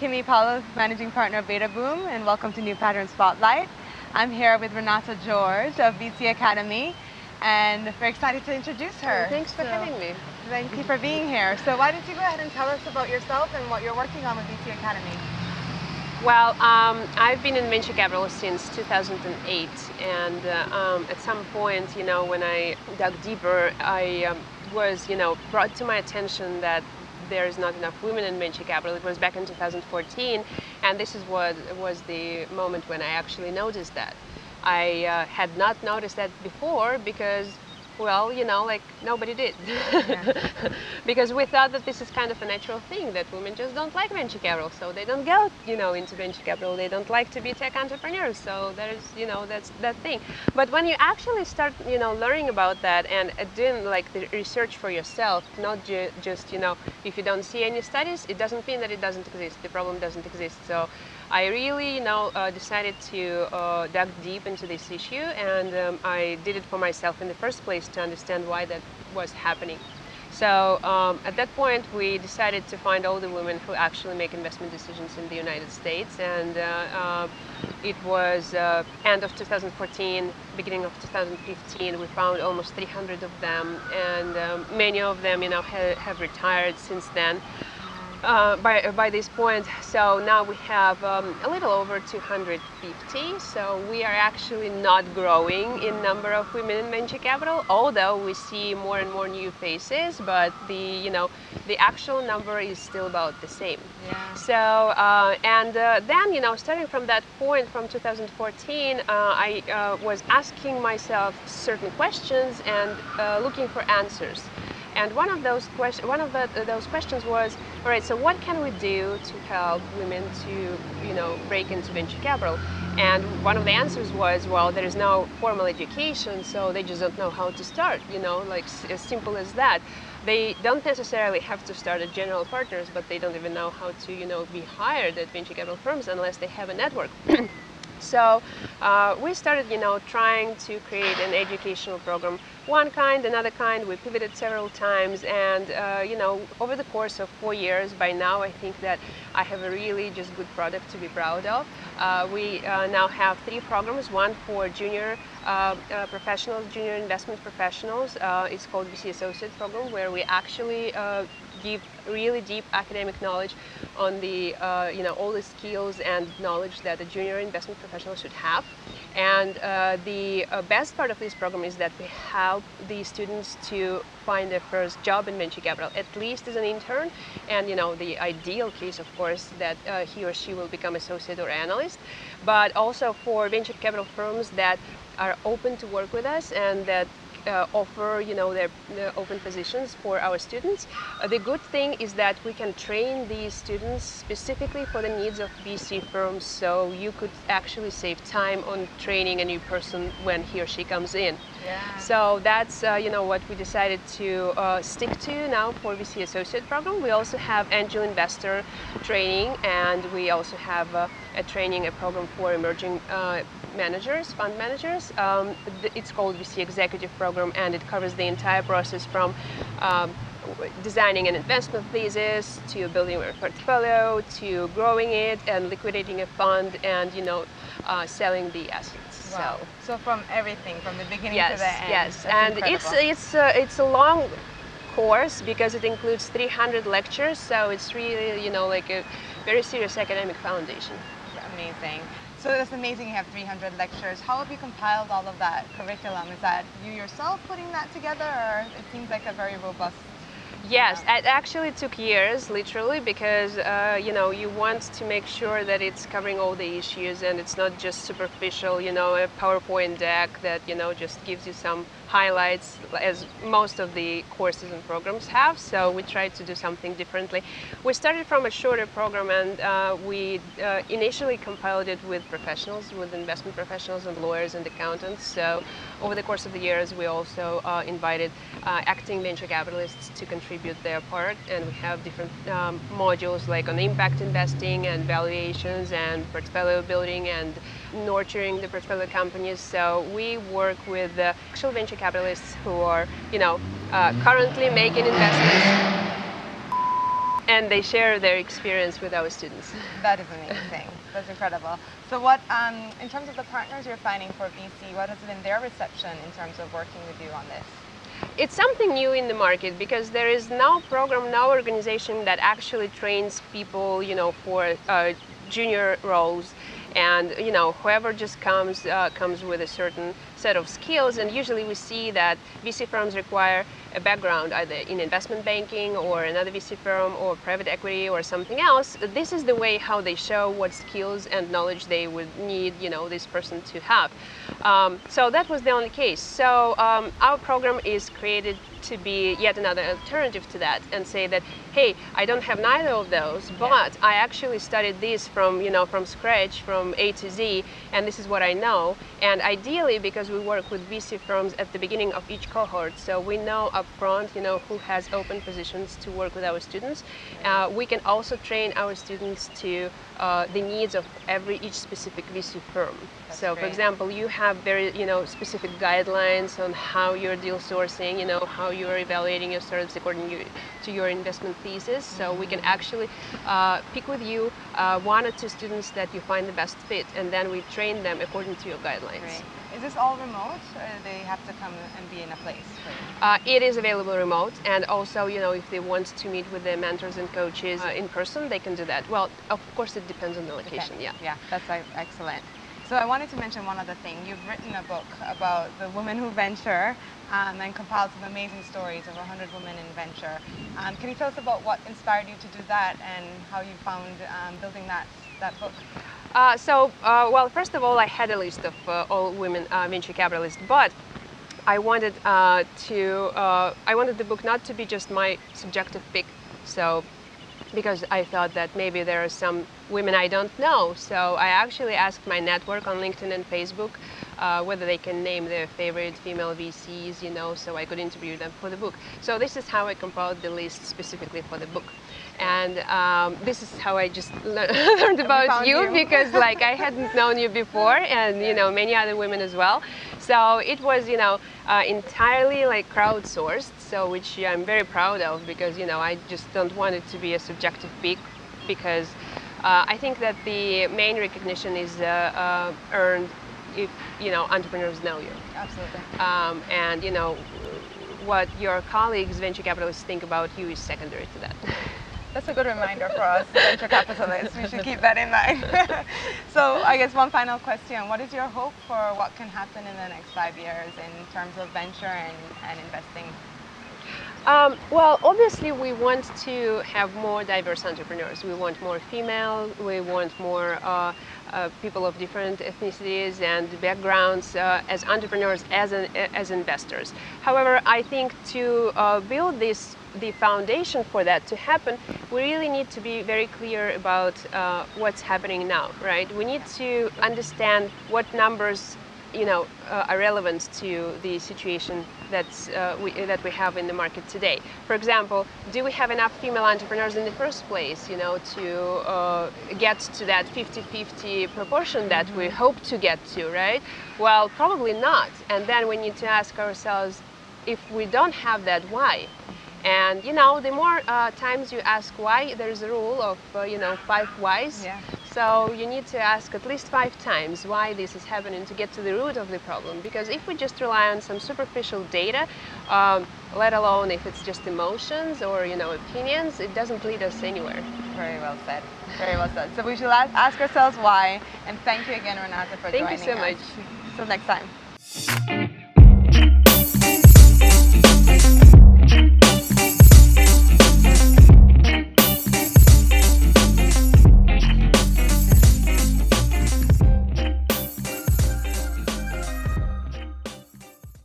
Kimmy Paulo, Managing Partner of Beta Boom, and welcome to New Pattern Spotlight. I'm here with Renata George of VC Academy, and we're excited to introduce her. Thanks for having me. Thank you for being here. So why don't you go ahead and tell us about yourself and what you're working on with VC Academy? Well, I've been in venture capital since 2008, and at some point, when I dug deeper, I was, brought to my attention that there's not enough women in venture capital. It was back in 2014, and this is what was the moment when I actually noticed that. I had not noticed that before because, well, nobody did. Yeah. Because we thought that this is kind of a natural thing, that women just don't like venture capital, so they don't go, into venture capital. They don't like to be tech entrepreneurs, so there's, that's that thing. But when you actually start, learning about that and doing the research for yourself, not just, if you don't see any studies, it doesn't mean that it doesn't exist. The problem doesn't exist. So I really, decided to dig deep into this issue, and I did it for myself in the first place to understand why that was happening. So at that point, we decided to find all the women who actually make investment decisions in the United States, and it was end of 2014, beginning of 2015. We found almost 300 of them, and many of them, have retired since then. By this point, so now we have a little over 250. So we are actually not growing in number of women in venture capital, although we see more and more new faces. But the actual number is still about the same. Yeah. So then starting from that point, from 2014, I was asking myself certain questions and looking for answers. And one of those questions was, all right, so what can we do to help women to, break into venture capital? And one of the answers was, well, there is no formal education, so they just don't know how to start, as simple as that. They don't necessarily have to start at general partners, but they don't even know how to, be hired at venture capital firms unless they have a network. So we started, trying to create an educational program, one kind, another kind. We pivoted several times, and over the course of 4 years, by now, I think that I have a really just good product to be proud of. We now have 3 programs, one for junior professionals, junior investment professionals. It's called VC Associate Program, where we actually give really deep academic knowledge on the all the skills and knowledge that a junior investment professional should have. And the best part of this program is that we help the students to find their first job in venture capital, at least as an intern. And the ideal case, of course, that he or she will become associate or analyst, but also for venture capital firms that are open to work with us and that offer their open positions for our students. The good thing is that we can train these students specifically for the needs of VC firms, so you could actually save time on training a new person when he or she comes in. Yeah. So that's what we decided to stick to now for VC Associate Program. We also have angel investor training, and we also have a program for emerging managers, fund managers. It's called VC Executive Program, and it covers the entire process from designing an investment thesis to building a portfolio to growing it and liquidating a fund and selling the assets. Wow. So from everything, from the beginning yes, to the end. yes, That's and incredible. it's a long course because it includes 300 lectures. So it's really a very serious academic foundation. Amazing. So it's amazing you have 300 lectures. How have you compiled all of that curriculum? Is that you yourself putting that together, or it seems like a very robust? Yes, it actually took years, literally, because you want to make sure that it's covering all the issues and it's not just superficial, a PowerPoint deck that just gives you some highlights, as most of the courses and programs have. So we tried to do something differently. We started from a shorter program, and we initially compiled it with professionals, with investment professionals and lawyers and accountants. So over the course of the years, we also invited acting venture capitalists to contribute their part, and we have different modules like on impact investing and valuations and portfolio building and nurturing the portfolio companies. So we work with actual venture capitalists who are, currently making investments. and they share their experience with our students. That is amazing. That's incredible. So what, in terms of the partners you're finding for VC, what has been their reception in terms of working with you on this? It's something new in the market because there is no program, no organization that actually trains people, for junior roles. And whoever just comes with a certain set of skills, and usually we see that VC firms require a background either in investment banking or another VC firm or private equity or something else. This is the way how they show what skills and knowledge they would need this person to have. So that was the only case. So our program is created to be yet another alternative to that, and say that, hey, I don't have neither of those, but I actually studied this from scratch, from A to Z, and this is what I know. And ideally, because we work with VC firms at the beginning of each cohort, so we know up front, who has open positions to work with our students. We can also train our students to the needs of each specific VC firm. That's so, great. for example, you have very specific guidelines on how you're deal sourcing, how you're evaluating your startups according to your investment thesis. So we can actually pick with you one or two students that you find the best fit, and then we train them according to your guidelines. Great. Is this all remote, or do they have to come and be in a place for you? It is available remote, and also, if they want to meet with their mentors and coaches in person, they can do that. Well, of course, it depends on the location. Yeah, that's excellent. So I wanted to mention one other thing. You've written a book about the women who venture and compiled some amazing stories of 100 women in venture. Can you tell us about what inspired you to do that and how you found building that book? Well, first of all, I had a list of all women venture capitalists, but I wanted the book not to be just my subjective pick. So, because I thought that maybe there are some women I don't know. So I actually asked my network on LinkedIn and Facebook whether they can name their favorite female VCs, so I could interview them for the book. So this is how I compiled the list specifically for the book. And this is how I just learned about you, because I hadn't known you before, and many other women as well. So it was entirely crowdsourced, so which I'm very proud of, because I just don't want it to be a subjective pick, because I think that the main recognition is earned if entrepreneurs know you. Absolutely. And what your colleagues, venture capitalists, think about you is secondary to that. That's a good reminder for us venture capitalists. We should keep that in mind. So I guess one final question. What is your hope for what can happen in the next 5 years in terms of venture and investing? Well, obviously we want to have more diverse entrepreneurs. We want more female, we want more people of different ethnicities and backgrounds as entrepreneurs, as investors. However, I think to build the foundation for that to happen, we really need to be very clear about what's happening now, right? We need to understand what numbers are relevant to the situation that we have in the market today. For example, do we have enough female entrepreneurs in the first place, to get to that 50-50 proportion that we hope to get to, right? Well, probably not. And then we need to ask ourselves, if we don't have that, why? And the more times you ask why, there's a rule of 5 whys. Yeah. So you need to ask at least 5 times why this is happening to get to the root of the problem. Because if we just rely on some superficial data, let alone if it's just emotions or opinions, it doesn't lead us anywhere. Very well said. Very well said. So we should ask ourselves why. And thank you again, Renata, for joining us. Thank you so much. Till next time.